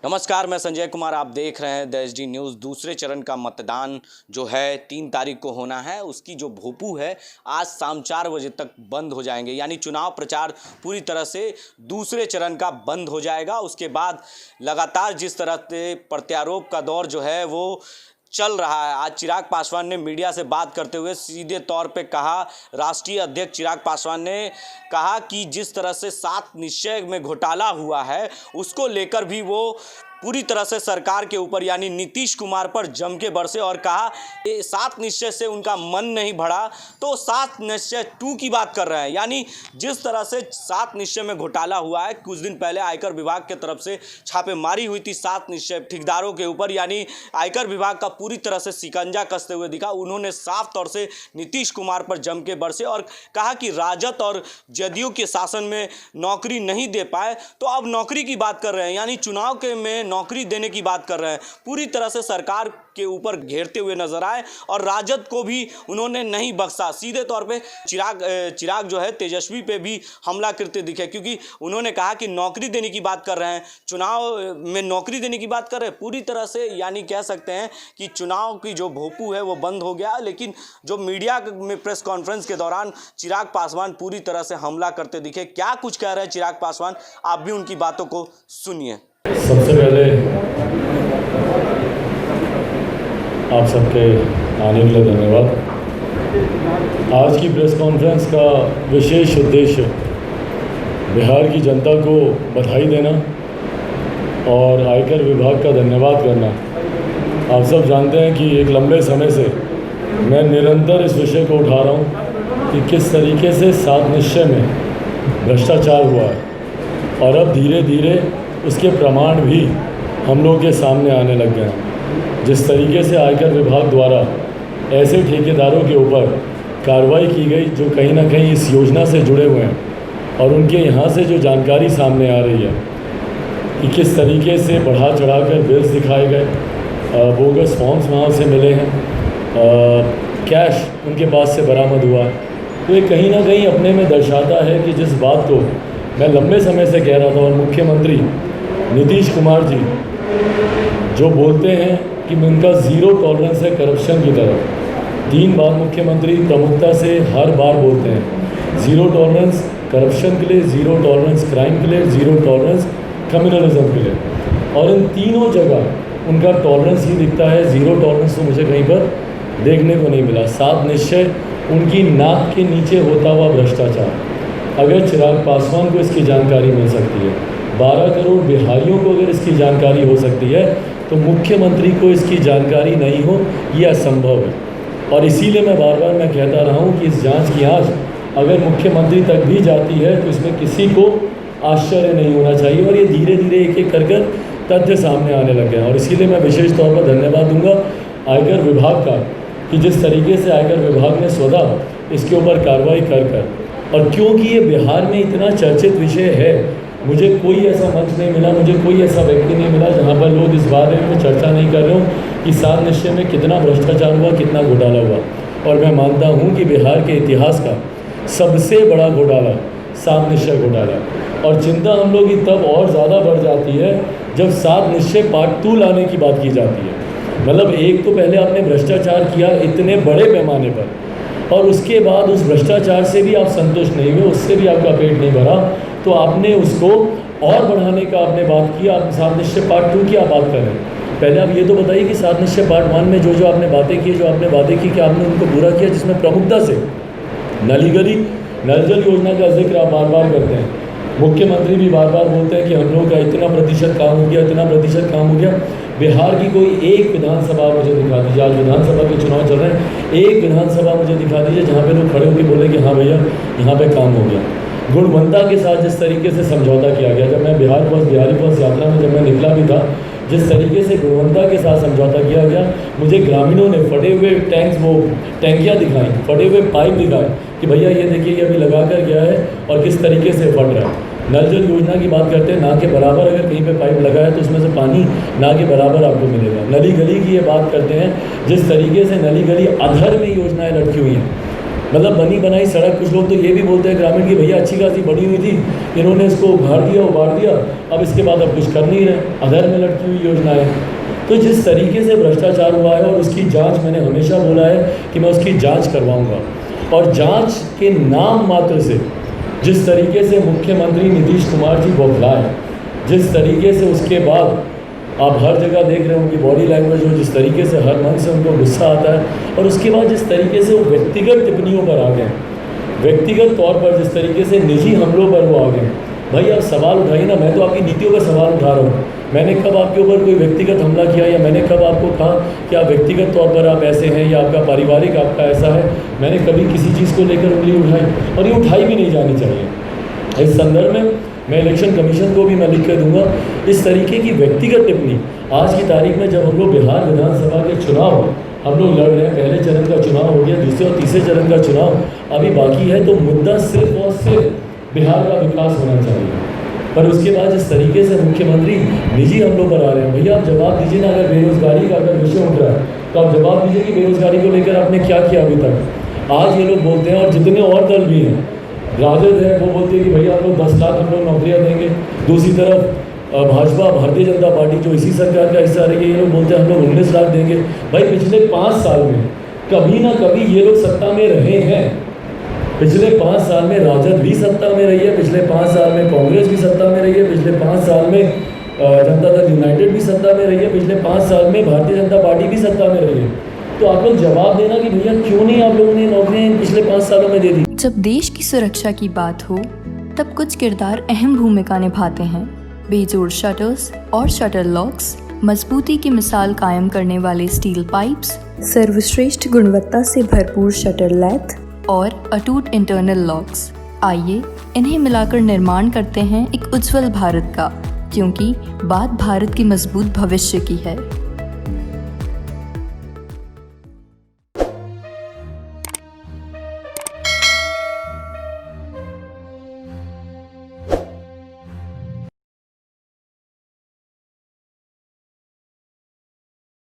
नमस्कार, मैं संजय कुमार। आप देख रहे हैं द एचडी न्यूज़। दूसरे चरण का मतदान जो है 3 तारीख को होना है, उसकी जो भोपू है आज शाम 4 बजे तक बंद हो जाएंगे। यानी चुनाव प्रचार पूरी तरह से दूसरे चरण का बंद हो जाएगा। उसके बाद लगातार जिस तरह से प्रत्यारोप का दौर जो है वो चल रहा है, आज चिराग पासवान ने मीडिया से बात करते हुए सीधे तौर पे कहा, राष्ट्रीय अध्यक्ष चिराग पासवान ने कहा कि जिस तरह से 7 निश्चय में घोटाला हुआ है उसको लेकर भी वो पूरी तरह से सरकार के ऊपर यानी नीतीश कुमार पर जम के बरसे और कहा 7 निश्चय से उनका मन नहीं भरा तो 7 निश्चय 2 की बात कर रहे हैं। यानी जिस तरह से 7 निश्चय में घोटाला हुआ है, कुछ दिन पहले आयकर विभाग की तरफ से छापेमारी हुई थी 7 निश्चय ठेकेदारों के ऊपर, यानी आयकर विभाग का पूरी तरह से शिकंजा कसते हुए दिखा। उन्होंने साफ तौर से नीतीश कुमार पर जम के बरसे और कहा कि राजद और जदयू के शासन में नौकरी नहीं दे पाए तो अब नौकरी की बात कर रहे हैं, यानी चुनाव के में नौकरी देने की बात कर रहे हैं। पूरी तरह से सरकार के ऊपर घेरते हुए नजर आए और राजद को भी उन्होंने नहीं बख्शा। सीधे तौर पे चिराग जो है तेजस्वी पे भी हमला करते दिखे, क्योंकि उन्होंने कहा कि नौकरी देने की बात कर रहे हैं, चुनाव में नौकरी देने की बात कर रहे हैं। पूरी तरह से यानी कह सकते हैं कि चुनाव की जो भोपू है वो बंद हो गया। लेकिन जो मीडिया में प्रेस कॉन्फ्रेंस के दौरान चिराग पासवान पूरी तरह से हमला करते दिखे। क्या कुछ कह रहे हैं चिराग पासवान, आप भी उनकी बातों को सुनिए। सबसे पहले आप सबके आने के लिए धन्यवाद। आज की प्रेस कॉन्फ्रेंस का विशेष उद्देश्य बिहार की जनता को बधाई देना और आयकर विभाग का धन्यवाद करना। आप सब जानते हैं कि एक लंबे समय से मैं निरंतर इस विषय को उठा रहा हूँ कि किस तरीके से 7 निश्चय में भ्रष्टाचार हुआ है और अब धीरे धीरे उसके प्रमाण भी हम लोग के सामने आने लग गए हैं। जिस तरीके से आयकर विभाग द्वारा ऐसे ठेकेदारों के ऊपर कार्रवाई की गई जो कहीं ना कहीं इस योजना से जुड़े हुए हैं और उनके यहाँ से जो जानकारी सामने आ रही है कि किस तरीके से बढ़ा चढ़ाकर बिल्स दिखाए गए, बोगस फॉर्म्स वहाँ से मिले हैं, कैश उनके पास से बरामद हुआ, तो ये कहीं ना कहीं अपने में दर्शाता है कि जिस बात को मैं लंबे समय से कह रहा था और मुख्यमंत्री नीतीश कुमार जी जो बोलते हैं कि उनका ज़ीरो टॉलरेंस है करप्शन की तरफ, 3 बार मुख्यमंत्री प्रमुखता से हर बार बोलते हैं ज़ीरो टॉलरेंस करप्शन के लिए, ज़ीरो टॉलरेंस क्राइम के लिए, ज़ीरो टॉलरेंस कम्युनलिज्म के लिए, और इन तीनों जगह उनका टॉलरेंस ही दिखता है। ज़ीरो टॉलरेंस तो मुझे कहीं पर देखने को नहीं मिला। 7 निश्चय उनकी नाक के नीचे होता हुआ भ्रष्टाचार। अगर चिराग पासवान को इसकी जानकारी मिल सकती है, 12 करोड़ बिहारियों को अगर इसकी जानकारी हो सकती है, तो मुख्यमंत्री को इसकी जानकारी नहीं हो ये असंभव है। और इसीलिए मैं बार बार कहता रहा हूँ कि इस जांच की आँच अगर मुख्यमंत्री तक भी जाती है तो इसमें किसी को आश्चर्य नहीं होना चाहिए। और ये धीरे धीरे एक एक कर तथ्य सामने आने लग गए हैं। और इसीलिए मैं विशेष तौर पर धन्यवाद दूंगा आयकर विभाग का कि जिस तरीके से आयकर विभाग ने स्वतः इसके ऊपर कार्रवाई कर और क्योंकि ये बिहार में इतना चर्चित विषय है, मुझे कोई ऐसा मंच नहीं मिला, मुझे कोई ऐसा व्यक्ति नहीं मिला जहाँ पर लोग इस बारे में चर्चा नहीं कर रहे हो कि 7 निश्चय में कितना भ्रष्टाचार हुआ, कितना घोटाला हुआ। और मैं मानता हूँ कि बिहार के इतिहास का सबसे बड़ा घोटाला 7 निश्चय घोटाला। और चिंता हम लोग की तब और ज़्यादा बढ़ जाती है जब 7 निश्चय पार्ट 2 लाने की बात की जाती है। मतलब एक तो पहले आपने भ्रष्टाचार किया इतने बड़े पैमाने पर और उसके बाद उस भ्रष्टाचार से भी आप संतुष्ट नहीं हुए, उससे भी आपका पेट नहीं भरा, तो आपने उसको और बढ़ाने का आपने बात किया। आप 7 निश्चय पार्ट 2 की आप बात कर रहे हैं। पहले आप ये तो बताइए कि 7 निश्चय पार्ट 1 में जो आपने बातें की, जो आपने वादे की, कि आपने उनको पूरा किया, जिसमें प्रमुखता से नली गली नल जल योजना का जिक्र आप बार बार करते हैं। मुख्यमंत्री भी बार बार बोलते हैं कि हम लोग का इतना प्रतिशत काम हो गया, इतना प्रतिशत काम हो गया। बिहार की कोई एक विधानसभा मुझे दिखा दीजिए, आज विधानसभा के चुनाव चल रहे हैं, एक विधानसभा मुझे दिखा दीजिए जहाँ पे लोग खड़े होकर बोले कि हाँ भैया यहाँ पे काम हो गया। गुणवत्ता के साथ जिस तरीके से समझौता किया गया, जब मैं बिहारी बस यात्रा में जब मैं निकला भी था, जिस तरीके से गुणवत्ता के साथ समझौता किया गया, मुझे ग्रामीणों ने फटे हुए टैंकियाँ दिखाई, फटे हुए पाइप दिखाए कि भैया ये देखिए ये अभी लगा कर गया है और किस तरीके से फट रहा है। नल जल योजना की बात करते हैं, ना के बराबर अगर कहीं पे पाइप लगा है तो उसमें से पानी ना के बराबर आपको मिलेगा। नली गली की ये बात करते हैं, जिस तरीके से नली गली अधर में योजनाएं लटकी हुई हैं, मतलब बनी बनाई सड़क, कुछ लोग तो ये भी बोलते हैं ग्रामीण की भैया अच्छी खासी बनी हुई थी, इन्होंने इसको उभार दिया उबार दिया, अब इसके बाद अब कुछ कर नहीं रहे, अधर में लटकी हुई योजनाएं। तो जिस तरीके से भ्रष्टाचार हुआ है और उसकी जांच, मैंने हमेशा बोला है कि मैं उसकी जांच करवाऊंगा, और जांच के नाम मात्र से जिस तरीके से मुख्यमंत्री नीतीश कुमार जी बौखलाए, जिस तरीके से उसके बाद आप हर जगह देख रहे हो उनकी बॉडी लैंग्वेज हो, जिस तरीके से हर मन से उनको गुस्सा आता है, और उसके बाद जिस तरीके से वो व्यक्तिगत टिप्पणियों पर आ गए, व्यक्तिगत तौर पर जिस तरीके से निजी हमलों पर वो आ गए। भाई आप सवाल उठाइए ना, मैं तो आपकी नीतियों का सवाल उठा रहा हूँ। मैंने कब आपके ऊपर कोई व्यक्तिगत हमला किया, या मैंने कब आपको कहा कि आप व्यक्तिगत तौर पर आप ऐसे हैं, या आपका पारिवारिक आपका ऐसा है? मैंने कभी किसी चीज़ को लेकर उंगली उठाई, और ये उठाई भी नहीं जानी चाहिए। इस संदर्भ में मैं इलेक्शन कमीशन को भी मैं लिख कर दूंगा, इस तरीके की व्यक्तिगत टिप्पणी आज की तारीख में, जब हम लोग बिहार विधानसभा के चुनाव हम लोग लड़ रहे हैं, पहले चरण का चुनाव हो गया, दूसरे और तीसरे चरण का चुनाव अभी बाकी है, तो मुद्दा सिर्फ और सिर्फ बिहार का विकास होना चाहिए। पर उसके बाद जिस तरीके से मुख्यमंत्री निजी हमलों पर आ रहे हैं, भैया आप जवाब दीजिए ना। अगर बेरोजगारी का अगर विषय उठ रहा है तो आप जवाब दीजिए कि बेरोजगारी को लेकर आपने क्या किया अभी तक। आज ये लोग बोलते हैं, और जितने और दल भी हैं, राजद है, वो बोलते हैं कि भैया हम लोग 10 लाख हम लोग नौकरियाँ देंगे। दूसरी तरफ भाजपा भारतीय जनता पार्टी जो इसी सरकार का हिस्सा रही है, ये लोग बोलते हैं हम लोग 19 लाख देंगे। भाई पिछले 5 साल में कभी ना कभी ये लोग सत्ता में रहे हैं। पिछले 5 साल में राजद भी सत्ता में रही है, पिछले 5 साल में कांग्रेस भी सत्ता में रही है, पिछले 5 साल में जनता दल यूनाइटेड भी सत्ता में रही है, पिछले 5 साल में भारतीय जनता पार्टी भी सत्ता में रही है। तो आप लोग जवाब देना कि भैया क्यों नहीं आप लोगों ने नौकरियां पिछले 5 सालों में दे दी। जब देश की सुरक्षा की बात हो तब कुछ किरदार अहम भूमिका निभाते हैं। बेजोड़ शटर्स और शटर लॉक्स, मजबूती की मिसाल कायम करने वाले स्टील पाइप्स, सर्वश्रेष्ठ गुणवत्ता से भरपूर शटर लैथ और अटूट इंटरनल लॉक्स। आइए इन्हें मिलाकर निर्माण करते हैं एक उज्जवल भारत का, क्योंकि बात भारत के मजबूत भविष्य की है।